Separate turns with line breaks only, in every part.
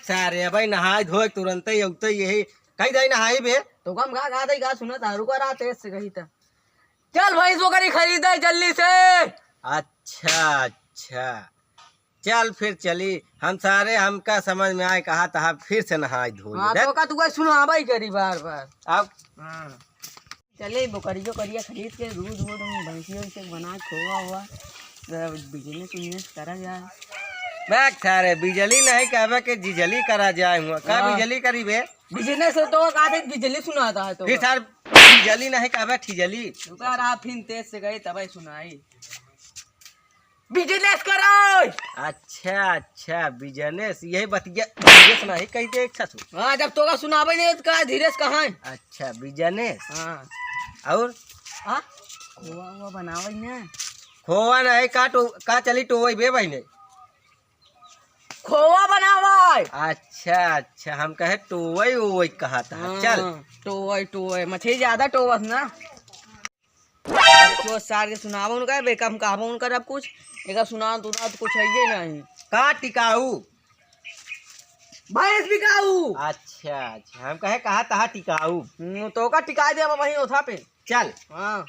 सारे भाई नहाय धोए तुरंत ही उगते यही कहीं जाई नहाई बे
तो कम गा दे गा सुना था रुका रहा तेज से कही था। चल भाई वो करी खरीदे जल्दी से।
अच्छा अच्छा चल फिर चली हम सारे हमका समझ में आए कहा था फिर से नहाई धोए।
हाँ तो का तू कोई सुना भाई करी बार बार
अब
हाँ चले बोकरियो करिया खरीद के दूध वूध भैंसियों से बना खोआ हुआ बिजनेस उजनेस करा जाए।
बैग सारे बिजली नहीं कहबे के जिजली करा जाए हुआ का बिजली करी बे
बिजनेस तो कहते बिजली सुनाता है तो
फिर सर बिजली नहीं कहबे ठिजली
रुका रहा फिर तेज से गई तब सुनाई बिजनेस करो।
अच्छा अच्छा बिजनेस यही बतिया बिजनेस नहीं कहते एक ससुर।
हाँ जब तो का सुनावे नहीं तो का धीरे से कहाँ।
अच्छा बिजनेस
हाँ
और
हाँ खोआ हुआ बनावे ना
खोआ नहीं का चली टोवई बे बहने
खोआ बनावे।
अच्छा अच्छा हम कहे टोवई ओवई कहा था।
हाँ,
चल
टोए मछली ज्यादा टोवस ना तो सार के सुनावा उनका बेका हम कहा उनका अब कुछ एक सुना तो कुछ है ही नहीं
का टिकाऊ
भैंस बिकाऊ।
अच्छा अच्छा हम कहे कहा था टिकाऊ
तो का टिका दे वहीं उठा पे
चल
हाँ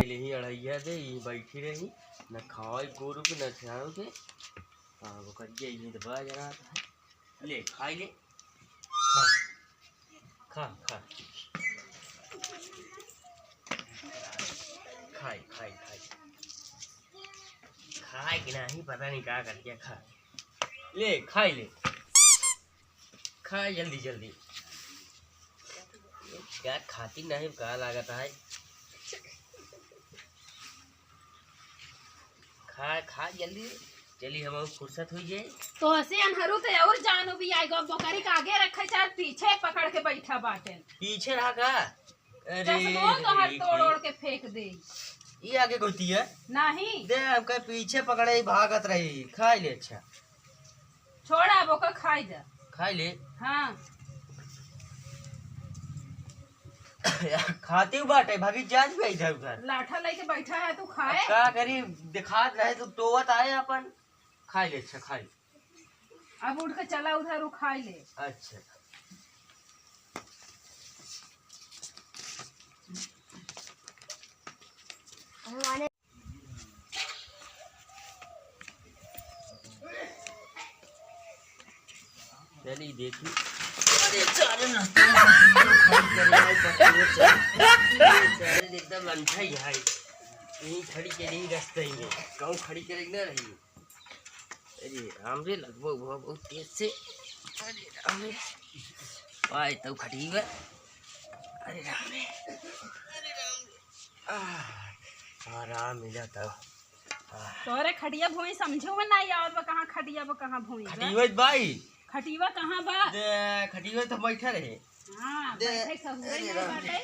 ही अड़ैया दे ये बैठी रही न खाओ गोरू के न खाओ के वो करिए ये दबा जरा ले खाई ले खा खा खा खाई खाई खाई खाए कि नहीं पता नहीं क्या करके खा ले खाई ले खाए जल्दी जल्दी क्या खाती नहीं क्या लागत है खा खा जल्दी चली हम फुर्सत हुई जाए
तो हसे अनहरू के और जानो भी आएगा बकरी का आगे रखे चार पीछे पकड़ के बैठा बाटे
पीछे रहा का
चश्मो तो हर तोड़ ओड़ के फेंक दे
ये आगे घुसती है
नहीं
दे हमका पीछे पकड़े ही भागत रही खाई ले। अच्छा
छोड़ा बोका खाई जा
खाई ले
हाँ
खाती हूँ बाटे भाभी जांच भी इधर उधर
लाठा लेके बैठा है तू खाए
क्या करी दिखात रहे तो टोवत आए अपन खाई ले। अच्छा खाई
अब उठ के चला उधर खाई ले।
अच्छा चली देखी अरे चारे एकदम लंठा ही है यही खड़ी के नहीं रास्ते ही में कहूँ खड़ी करे ना रही। अरे राम रे लगभग बहुत तेज से अरे राम रे आए तब खड़ी हुआ अरे राम रे अरे राम रे आराम मिला तब
तोरे खटिया भूमि समझो में नहीं आवत बा कहाँ खटिया बा कहाँ भूमि
खड़ी हुई बाई
खटिया कहाँ बा
खड़ी हुई तो बैठा रहे
हाँ बैठे सहुरे नहीं बाटे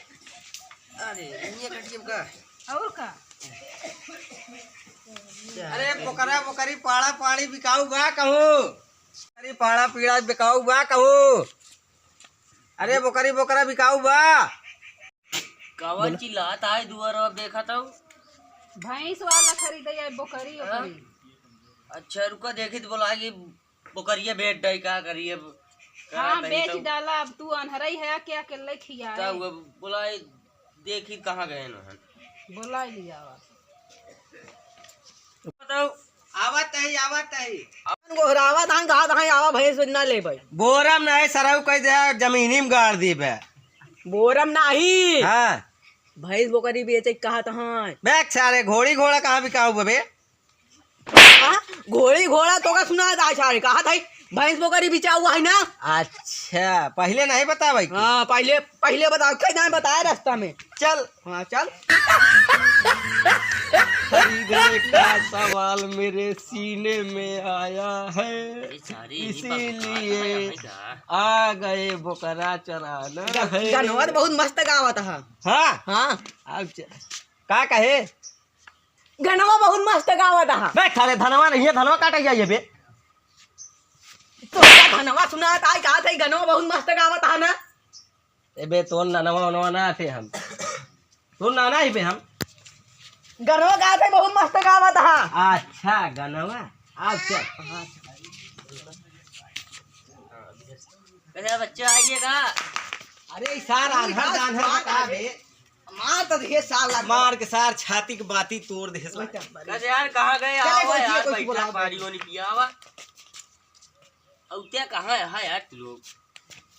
अरे ये खटिया का
और का
अरे पोकरा पोकरी पाड़ा पाड़ी बिकाऊ बा कहूँ अरे पाड़ा पीड़ा बिकाऊ बा कहूँ अरे बोकरी बोकरा बिकाऊ बा कवन चिल्लात आए दुआर अब देखा तो
भैंस वाला खरीदे है बोकरी ओकरी।
अच्छा रुका देखी तो बोला कि बोकरिया बेच डाई का करिए
हाँ बेच डाला अब तू अनहरई है क्या अकेले खिया
बोला देखी कहाँ गए न
बोला लिया
बताओ आवत है
गोहरावा धान कहा धान आवा भैंस ना ले भाई
बोरम नहीं सरऊ कह दे जमीनी में गाड़ दी बे
बोरम नहीं
हाँ
भैंस बोकरी बेचे कहा था
बैग सारे घोड़ी घोड़ा कहाँ बिकाऊ बे
घोड़ी घोड़ा तो का सुना था सारे कहा था भैंस बोकरी बिचा हुआ है ना।
अच्छा पहले नहीं बता भाई
हाँ पहले बता क्या बताया रास्ता में
चल
हाँ चल
खरीदने का सवाल मेरे सीने में आया है इसीलिए आ गए बोकरा चराना है।
जानवर बहुत मस्त गावा था।
हाँ
हाँ
अब का कहे
गनवा बहुत मस्त गावा था।
बे थारे धनवा नहीं है धनवा काटा जाइए बे
तो धनवा सुना था कहा था गनवा बहुत मस्त गावा था ना
ए बे तो ननवा नवा ना थे हम तो नाना ही पे हम
गनवा गाते थे, बहुत मस्त गावा था।
अच्छा गनवा आप चल कैसे बच्चा आइएगा।
अरे
सार आंधर दांधर बता बे
मार तो ये साल लग
मार के सार छाती की बाती तोड़ दे कैसे यार कहाँ गए
चले
आओ
कोई
यार
कोई
बैठा
बुलाओ,
पानी वानी पिया हुआ औत्या कहाँ है यार तू लोग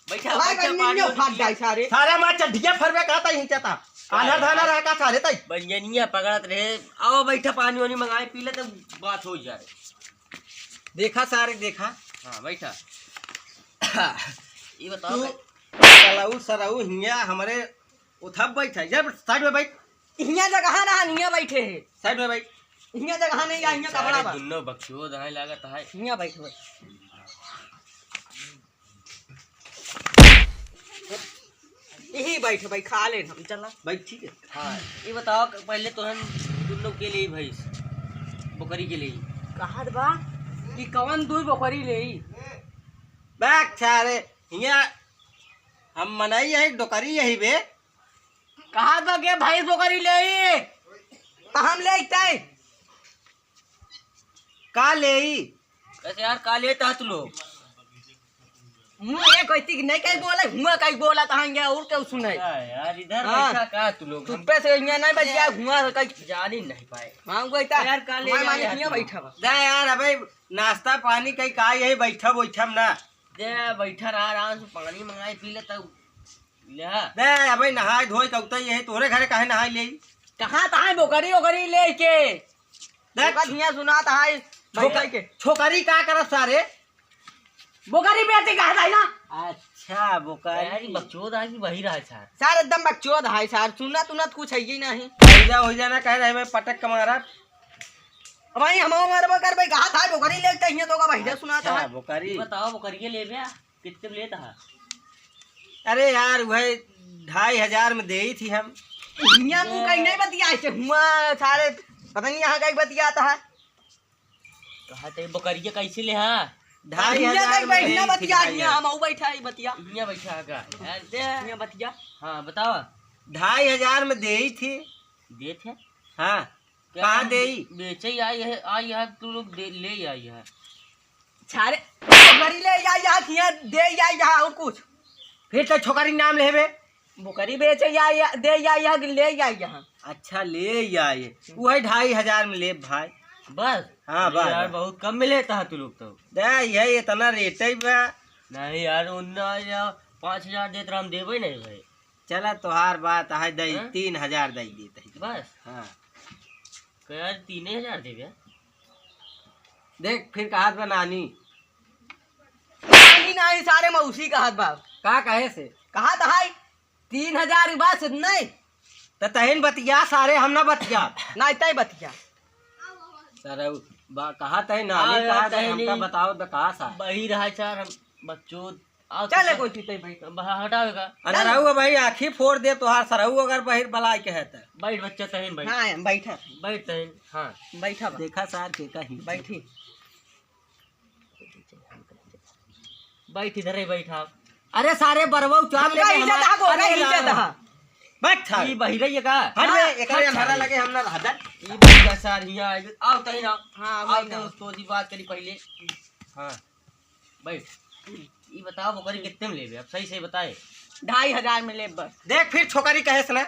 बैठा
भाई
बैठा
भाई
पानी
नियो
वानी
फाट
पिया।
जाए सारे।
सारा मार चढ़िया फरबे कहता ही चाहता आना धाना रह का सारे तई बनिया पकड़त रहे आओ बैठा पानी वानी मंगाए पी ले तो बात हो जाए। देखा सारे देखा हाँ बैठा ये बताओ चलाऊ सराऊ हिया हमारे उठब बैठा इधर साइड में बैठ
इहाँ जगह ना निया बैठे है,
साइड में बैठ
इहाँ जगह नहीं या इहाँ कपड़ा बा।
दुनो बक्सो दहाई लागत है
इहाँ बैठो यही बैठो भाई, खा ले हम चला।
भाई ठीक है हाँ ये बताओ पहले तो हम दुनो के लिए भैंस बकरी के लिए
कहा बा कि कवन दूर बकरी ले
बैग सारे हिया हम मनाई है डोकरी यही बे
कहा बा के भाई बकरी ले तो हम ले इतै
का ले कैसे यार का लेता तू लोग
मुंह एक कहती नहीं कहीं बोला, हुआ कहीं बोला तो हम और क्या सुनाई।
यार इधर
हाँ।
बैठा का तू लोग
तू पे से यहाँ नहीं बच गया, हुआ कहीं
जान ही नहीं पाए
हम कहता
यार का ले
मैं मालिक
यार
नहीं
तू।
बैठा बा।
दे यार अबे नाश्ता पानी कहीं का यही बैठा बैठम ना दे बैठा रहा आराम से पानी मंगाए पी ले तब ले दे अबे नहाए धोए कौता यही तोरे घरे काहे नहाई ले
कहाँ तहां बकरी ओकरी ले के
देख
हियाँ सुना तहां बैठा के
छोकरी का करत सारे
बकरी बेटी कहा था ना।
अच्छा बोकारी बकचोद आ की वही रहा था
सार एकदम बकचोद है सार, सुना तुना तो कुछ है ही नहीं।
हो जाना कह रहे मैं पटक के मारा
भाई हम मरबो कर भाई कहा था बकरी ले के हियाँ तो का भाई सुना था
बोकारी बताओ बोकरी ले बे कितने में लेता है। अरे यार वह 2500 में दे ही थी हम
हियाँ तू कहीं नहीं बतिया ऐसे हुआ सारे पता नहीं यहाँ कहीं बतियाता है।
कहा थे बकरिया कैसे ले हाँ
2500
में
हियाँ
दे
बतिया
थी
हियाँ हम बैठा है बतिया
यहाँ बैठा का यार दे
हियाँ बतिया।
हाँ बताओ 2500 में दे ही थी दे थे हाँ कहाँ दे बेचे आई है तू लोग ले आई है
सारे बकरी ले या यहाँ हियाँ दे या यहाँ और कुछ
फिर तो छोकरी नाम ले बे
बकरी बेचे या दे या यहाँ ले या यहाँ।
अच्छा ले आए वही 2500 में ले भाई बस हाँ बस यार बहुत कम में लेता है तू लोग तो दे यही इतना रेट ही बा नहीं यार 5000 देते हम देवे नहीं भाई चला तोहार बात है दई 3000 दई देते बस हाँ यार 3000 देवे देख फिर कहा बा नानी
नहीं सारे मौसी का हाथ बाप
का कहे से
कहा था 3000 बस नहीं
तो तहन बतिया सारे हम ना बतिया
नहीं तय बतिया
सर कहा तय नानी कहा तय हमका बताओ तो कहा सा वही रहा सर हम बच्चों
चले कोई पीते भाई
हटावेगा अनरहु भाई आखी फोड़ दे तोहार सरहु अगर बहिर बलाई के है त बैठ बच्चा तहन बैठ
हां बैठा
बैठ तहन हां
बैठा
देखा सार के कहीं
बैठी
बैठ इधर ही बैठा अरे सारे बरवौ चाप ले
इज्जत हा बोला इज्जत हा
बैठ ई बहिरैया का हट बे एकरे हमारा लगे हमरा हदर ई बच्चा सार हिया आओ तही ना
हां
आओ तो उसको जी बात करी पहले हां बैठ ये बताओ बकरी कितने में लेबे अब सही सही बताए
2500 में ले बस
देख फिर छोकरी कहे से ना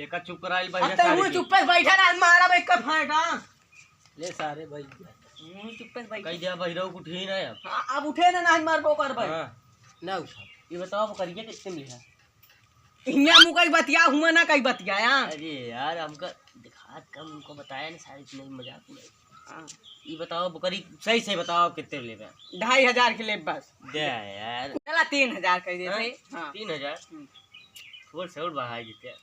एक चुप कराइल
अब तो वो चुप पे बैठा ना मारा भाई का फाटा
ले सारे भाई
चुप पे बैठ
कह दिया भाई रोक उठी ना
अब उठे ना नहीं मारबो कर भाई
हां ना उठा ये बताओ बकरी कितने में है
इन्या मु कई बतिया हुआ ना कई बतिया
अरे यार हमका दिखात कम उनको बताया नहीं सारी नहीं मजाक में ये बताओ बकरी सही से बताओ कितने में लेबे
2500 के ले बस
दे यार
चला 3000 कह देते हां
3000 थोड़ से और बढ़ा देते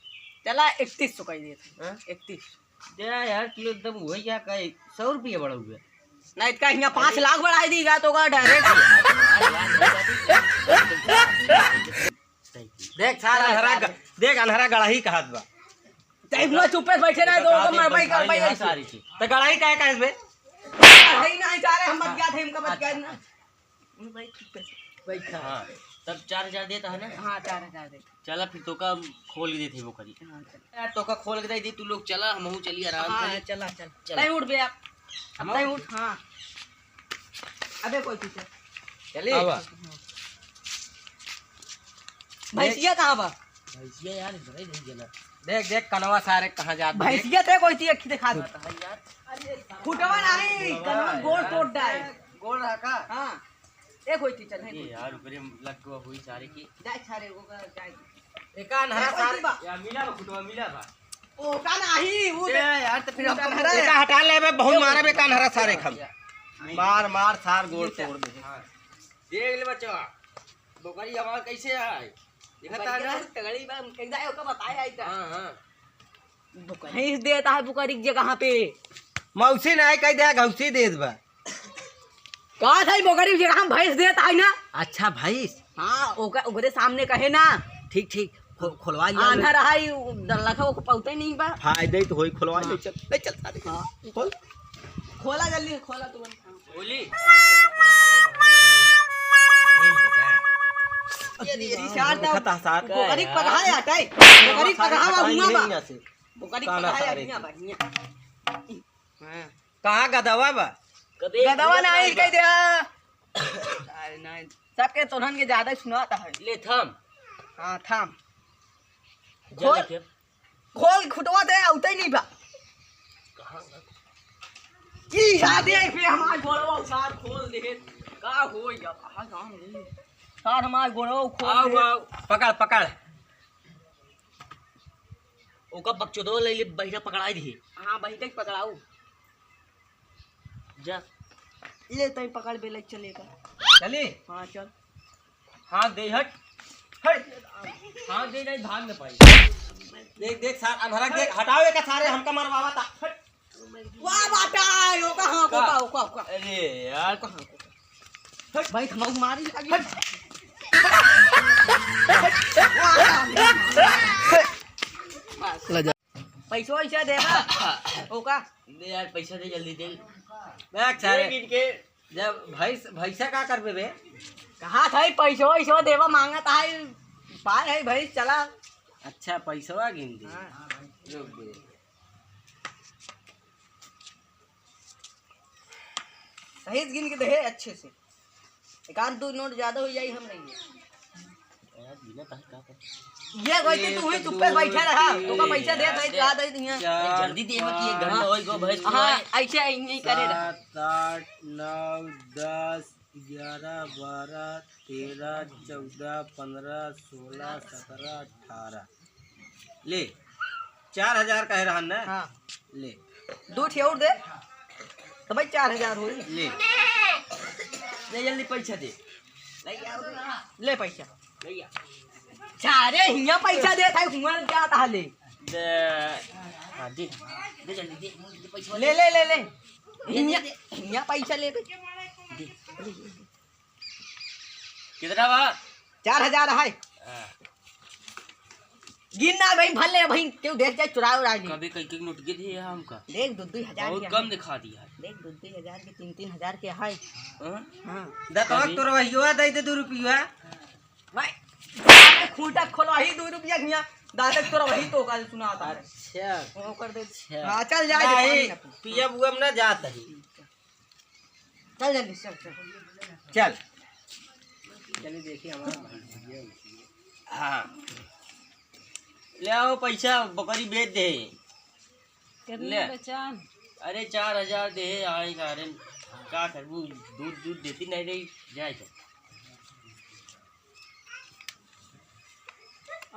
चला 3100 कह देते
हां
31
दे यार किलो एकदम वही क्या कहे 100 रुपये बढ़ा हुआ
नहीं इसका यहाँ 5 लाख बढ़ा देगा तो का डायरेक्ट
देख सारा अनहरा देख अनहरा गड़ाही कहत बा
तई हुआ चुप पे बैठे ना तो मर भाई कर भाई
सारी चीज तो गड़ाही काहे कहे बे
है नहीं सारे हम बतिया थे हमका बतिया ना भाई चुप पे
बैठा हां तब 4000 देता है ना।
हाँ 4000 दे।
चला फिर तो का खोल के देते वो करी
हाँ चल।
यार, तो का खोल के दे दी तू लोग। चला हम चलिए आराम
हाँ
से।
चला चल
चल।
तय उठ बे आप।
हम
तय उठ। हाँ अबे कोई चीज
चले
भैंसिया कहाँ बा?
भैंसिया यार इधर ही नहीं गेला।
देख देख कनवा सारे कहाँ जाते देख।
भैंसिया ते कोई चीज अखी दिखा दे।
यार
फुटवा नहीं कनवा गोड़ तोड़ डाल।
गोल रहा का
हाँ ए कोई चीज चल
ये यार ऊपर लग गया हुई सारे की।
जाए छारे वो जाए।
एका नहरा सारे
यार मिला बा फुटवा मिला बा।
ओ का नहीं वो
यार तो फिर हम
नहरा है।
एका हटा ले बे, बहुत मारा बे का नहरा सारे खम। मार मार सार गोल तोड़ दे।
देख ले बच्चा बकरी हमार कैसे आए देखता है ना।
तगड़ी बा कैसा है ओका बताया आई था।
हां हां
भैंस देता है बुकारी की जगह पे।
मौसी नहीं कह दे घौसी दे दबा।
कहा था बुकारी की जगह हम भैंस देता है ना।
अच्छा भैंस
हाँ ओका ओकरे सामने कहे ना।
ठीक ठीक खोलवा लिया
आंधा रहा ही लखा वो पौते नहीं बा।
फायदे तो होई खोलवा ले चल ले चल सारे
हाँ
खोल।
खोला जल्दी खोला तू।
बोली
खता सार
बुकारी पकड़ाया हटाई बुकारी पकड़ावा हुआ बा बुकारी
काना
पकड़ाया
सारे
हिया बा हिया।
कहाँ गदवा बा?
गदवा नहीं कह दे। अरे नहीं सबके तोहन के ज्यादा सुनाता है।
ले थम
हाँ थाम
जा लेके
खोल खुटवा दे उतई नहीं बा। की शादी है फिर हमार गोड़वा सार खोल दे का हो या कहां काम रे सार हमार गोड़वा खोल
आओ
दे।
आओ
पकड़ पकड़
ओका बकचोदो ले ले बहिरा पकड़ाई दी।
हाँ बही तक पकड़ाऊ
जा
ले तई पकड़ बे ले चलेगा।
चली
हाँ चल
हां दे हट हट हां दे नहीं भाग न पाई।
देख देख सार अंधरा देख हटाओ एक सारे हमका मरवावा था। हट।
वाह बाटा यो कहां को का
अरे यार
हट भाई थमा मारी लगी। पैसा वैसा दे बा ओका
दे यार पैसा दे जल्दी दे।
देख सारे
गिन के
जब भैंसा का करबे बे?
कहा था पैसा वैसा देवा मांगा था पाए है भाई चला।
अच्छा पैसा गिन दे।
रुक दे
सही गिन के दे अच्छे से। एक आध दो नोट ज्यादा हो जाई हम नहीं
यार बिना कहीं का कर
ये कोई तू ही चुप पे बैठा रहा तो का पैसा दे भाई ज्यादा ही दिया।
जल्दी दे मत ये घंटा होई गो भैंस
हाँ ऐसे नहीं करे रहा।
7 8 9 10 11 12 13 14 15 16 17 18 ले 4000 कह रहा ना।
हाँ
ले
दो ठेउर दे तो भाई 4000 हो
ले
ले जल्दी पैसा दे।
ले पैसा
भैया
चारे हिया पैसा दे था हुआ क्या था ले
दे हां दे दे जल्दी दे पैसा
ले ले ले ले हिया हिया पैसा ले बे।
कितना बा
4000 है गिनना भाई भले भाई क्यों देख जाए चुरा उड़ा के
कभी कई कई नोट के दिए हमका
देख 2-2
बहुत
हजार
कम दिखा दिया है।
देख 2-2 हजार के 3-3 हजार के है।
हाँ?
हाँ
दतवा तो रहियो दे दे 2 रुपया
भाई खूंटा खोलो ही 2 रुपया हिया दादक तो वही तो का सुनाता है।
अच्छा
वो कर दे।
अच्छा
हां चल जाए दे
नहीं
पानी ना पी।
पिया बुआ में ना जात है।
चल जल्दी चल
चल
चलिए देखिए हमारा
हाँ ले आओ पैसा बकरी बेच दे। ले
बचान
अरे 4000 दे आई कारण का करबू दूध दूध देती नहीं रही जाए तो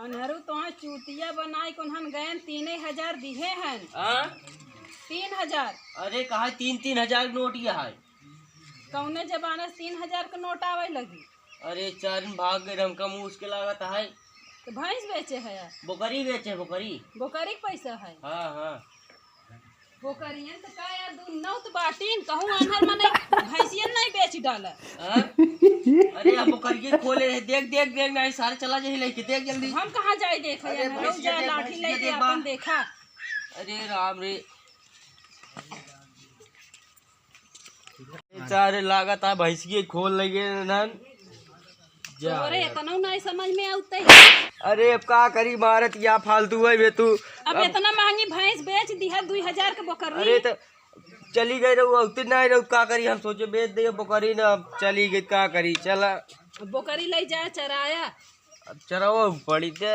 अनहरू तो चूतिया बनाई कोनहन गयन 3000 दिहे हन।
हाँ
3000
अरे कहा 3-3 हजार नोट ये है।
कौने जमाने से 3000 का नोट आवे लगी
अरे चार भाग गए हमका मुँह उसके लागत है।
तो भैंस बेचे है यार
बकरी बेचे बकरी।
बोकरी के पैसा है
हाँ हाँ
बोकरियन तो का यार दूध नौ तो बाटीन कहूँ अनहर मने भैंसियन नहीं बेच डाला।
हाँ? अरे अब बकरी खोले रहे देख देख देख नहीं सारे चला जाए लेके देख जल्दी।
हम कहाँ जाए देखा
अरे
यार
भैंसिया
जा
देख,
लाठी
भैंसिया
लेके
देख बा।
अपन देखा।
अरे राम रे सारे लागत है भैंसिए खोल लगे नन जा
तोरे इतना नहीं समझ में आउते।
अरे अब का करी मारत या फालतू है बे तू।
अब इतना महंगी भैंस बेच दी है 2000 के बकरी।
अरे तो चली गई रहू उतना नहीं रहू का करी हम सोचे बेच दे बकरी ना अब चली गई का करी चला
बकरी ले जा चराया।
अब चराओ पड़ी थे